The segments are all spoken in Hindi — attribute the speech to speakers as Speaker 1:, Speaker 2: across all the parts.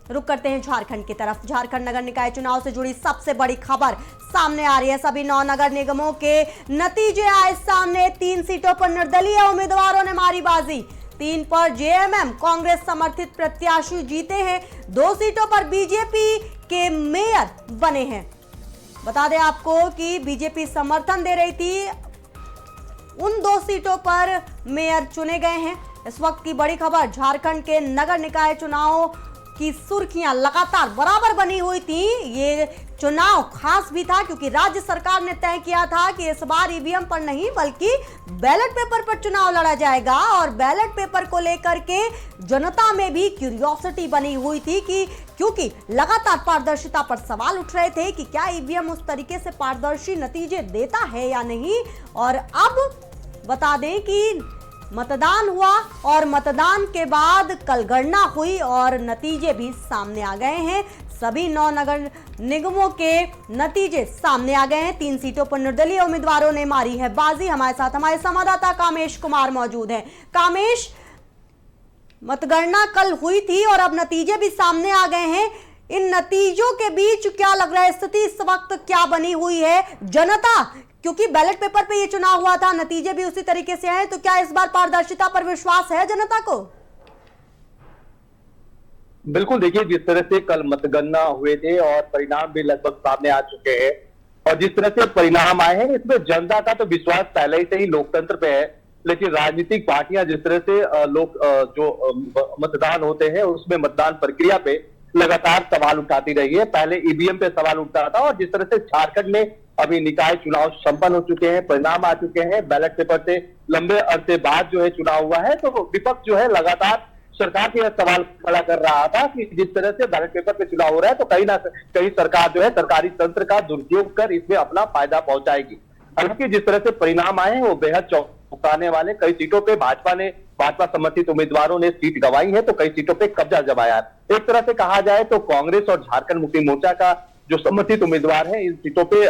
Speaker 1: रुक करते हैं झारखंड की तरफ। झारखंड नगर निकाय चुनाव से जुड़ी सबसे बड़ी खबर सामने आ रही है। सभी 9 नगर निगमों के नतीजे आए सामने। 3 सीटों पर निर्दलीय उम्मीदवारों ने मारी बाजी। 3 पर जेएमएम कांग्रेस समर्थित प्रत्याशी जीते हैं। 2 सीटों पर बीजेपी के मेयर बने हैं। बता दें आपको कि बीजेपी समर्थन दे रही थी, उन 2 सीटों पर मेयर चुने गए हैं। इस वक्त की बड़ी खबर, झारखंड के नगर निकाय चुनाव की सुर्खियां लगातार बराबर बनी हुई थी। ये चुनाव खास भी था क्योंकि राज्य सरकार ने तय किया था कि इस बार ईवीएम पर नहीं बल्कि बैलेट पेपर पर चुनाव लड़ा जाएगा। और बैलेट पेपर को लेकर के जनता में भी क्यूरियोसिटी बनी हुई थी कि क्योंकि लगातार पारदर्शिता पर सवाल उठ रहे थे कि क्या ईवीएम उस तरीके से पारदर्शी नतीजे देता है या नहीं। और अब बता दें कि मतदान हुआ और मतदान के बाद कल गणना हुई और नतीजे भी सामने आ गए हैं। सभी 9 नगर निगमों के नतीजे सामने आ गए हैं। 3 सीटों पर निर्दलीय उम्मीदवारों ने मारी है बाजी। हमारे साथ हमारे संवाददाता कामेश कुमार मौजूद हैं। कामेश, मतगणना कल हुई थी और अब नतीजे भी सामने आ गए हैं। इन नतीजों के बीच क्या लग रहा है, स्थिति इस वक्त क्या बनी हुई है? जनता, क्योंकि बैलेट पेपर पे ये चुनाव हुआ था, नतीजे भी उसी तरीके से आए, तो क्या इस बार पारदर्शिता पर विश्वास है जनता को?
Speaker 2: बिल्कुल, देखिए जिस तरह से कल मतगणना हुए थे और परिणाम भी लगभग सामने आ चुके हैं और जिस तरह से परिणाम आए हैं इसमें जनता का तो विश्वास पहले से ही लोकतंत्र पे है। लेकिन राजनीतिक पार्टियां जिस तरह से मतदान होते हैं उसमें मतदान प्रक्रिया पे लगातार सवाल उठाती रही है। पहले ईवीएम पे सवाल उठता था और जिस तरह से झारखंड में अभी निकाय चुनाव संपन्न हो चुके हैं, परिणाम आ चुके हैं, बैलेट पेपर से लंबे अरसे बाद जो है चुनाव हुआ है, तो विपक्ष जो है लगातार सरकार से यह सवाल खड़ा कर रहा था कि जिस तरह से बैलेट पेपर पे चुनाव हो रहा है तो कहीं ना कहीं सरकार जो है सरकारी तंत्र का दुरुपयोग कर इसमें अपना फायदा पहुंचाएगी। हालांकि जिस तरह से परिणाम आए हैं वो बेहद चौंकाने वाले। कई सीटों पे भाजपा समर्थित उम्मीदवारों ने सीट गंवाई है तो कई सीटों पे कब्जा जमाया है। एक तरह से कहा जाए तो कांग्रेस और झारखंड मुक्ति मोर्चा का जो समर्थित उम्मीदवार है इन सीटों पे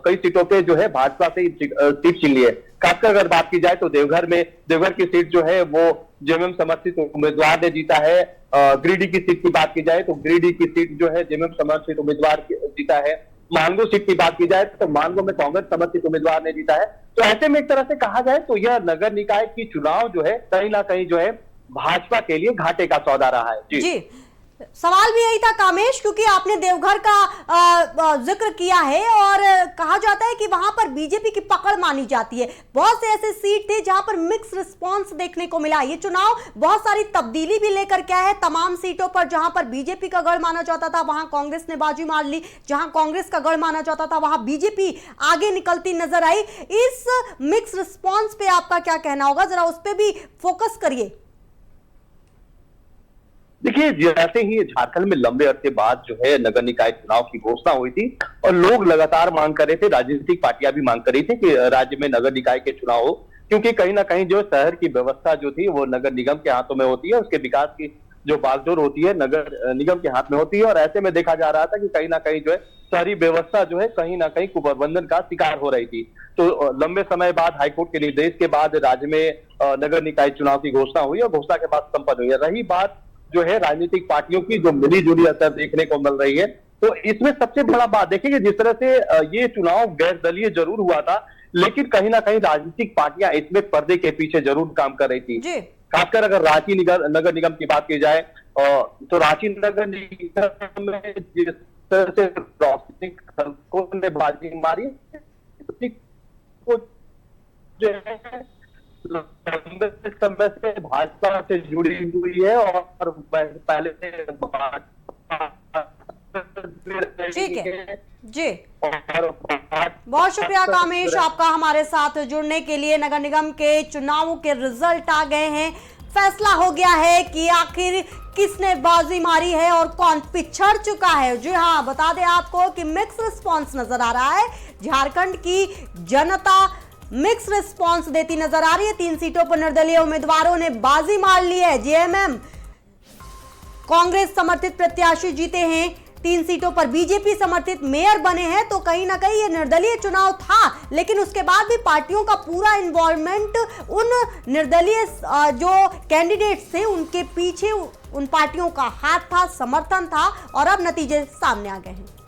Speaker 2: कई सीटों पे जो है भाजपा से सीट छीन ली है। खासकर अगर बात की जाए तो देवघर की सीट जो है वो जेएमएम समर्थित उम्मीदवार ने जीता है। गिरिडीह की सीट की बात की जाए तो गिरिडीह की सीट जो है जेएमएम समर्थित उम्मीदवार जीता है। मानगो सीट की बात की जाए तो मानगो में कांग्रेस समर्थित उम्मीदवार ने जीता है। तो ऐसे में एक तरह से कहा जाए तो यह नगर निकाय की चुनाव जो है कहीं ना कहीं जो है भाजपा के लिए घाटे का सौदा रहा है। जी,
Speaker 1: सवाल भी यही था कामेश, क्योंकि आपने देवघर का जिक्र किया है और कहा जाता है कि वहां पर बीजेपी की पकड़ मानी जाती है। बहुत से ऐसे सीट थे जहां पर मिक्स रिस्पांस देखने को मिला। ये चुनाव बहुत सारी तब्दीली भी लेकर के आया है। तमाम सीटों पर जहां पर बीजेपी का गढ़ माना जाता था वहां कांग्रेस ने बाजी मार ली, जहां कांग्रेस का गढ़ माना जाता था वहां बीजेपी आगे निकलती नजर आई। इस मिक्स रिस्पॉन्स पे आपका क्या कहना होगा, जरा उस पर भी फोकस करिए।
Speaker 2: देखिए, जैसे ही झारखंड में लंबे अरसे बाद जो है नगर निकाय चुनाव की घोषणा हुई थी और लोग लगातार मांग कर रहे थे, राजनीतिक पार्टियां भी मांग कर रही थी कि राज्य में नगर निकाय के चुनाव हो, क्योंकि कहीं ना कहीं जो शहर की व्यवस्था जो थी वो नगर निगम के हाथों में होती है, उसके विकास की जो बागडोर होती है नगर निगम के हाथ में होती है। और ऐसे में देखा जा रहा था कि कहीं ना कहीं जो है शहरी व्यवस्था जो है कहीं ना कहीं कुप्रबंधन का शिकार हो रही थी। तो लंबे समय बाद हाईकोर्ट के निर्देश के बाद राज्य में नगर निकाय चुनाव की घोषणा हुई और घोषणा के बाद संपन्न हुई। रही बात जो है राजनीतिक पार्टियों की जो मिली जुली असर देखने को मिल रही है, तो इसमें सबसे बड़ा बात देखिए कि जिस तरह से ये चुनाव गैर दलीय जरूर हुआ था लेकिन कहीं ना कहीं राजनीतिक पार्टियां इसमें पर्दे के पीछे जरूर काम कर रही थी। खासकर अगर रांची नगर निगम की बात की जाए तो रांची नगर निगम में जिस तरह से रोशनी खलको ने बाजी मारी जो है लंबे समय से भाजपा से जुड़ी हुई है और पहले से
Speaker 1: ठीक है जी। बहुत शुक्रिया कामेश आपका हमारे साथ जुड़ने के लिए। नगर निगम के चुनावों के रिजल्ट आ गए हैं, फैसला हो गया है कि आखिर किसने बाजी मारी है और कौन पिछड़ चुका है। जी हाँ, बता दें आपको कि मिक्स रिस्पांस नजर आ रहा है। झारखंड की जनता मिक्स रिस्पांस देती नजर आ रही है। 3 सीटों पर निर्दलीय उम्मीदवारों ने बाजी मार ली है। जेएमएम कांग्रेस समर्थित प्रत्याशी जीते हैं। 3 सीटों पर बीजेपी समर्थित मेयर बने हैं, तो कहीं ना कहीं ये निर्दलीय चुनाव था, लेकिन उसके बाद भी पार्टियों का पूरा इन्वॉल्वमेंट उन निर्दलीय जो कैंडिडेट्स थे उनके पीछे उन पार्टियों का हाथ था, समर्थन था, और अब नतीजे सामने आ गए हैं।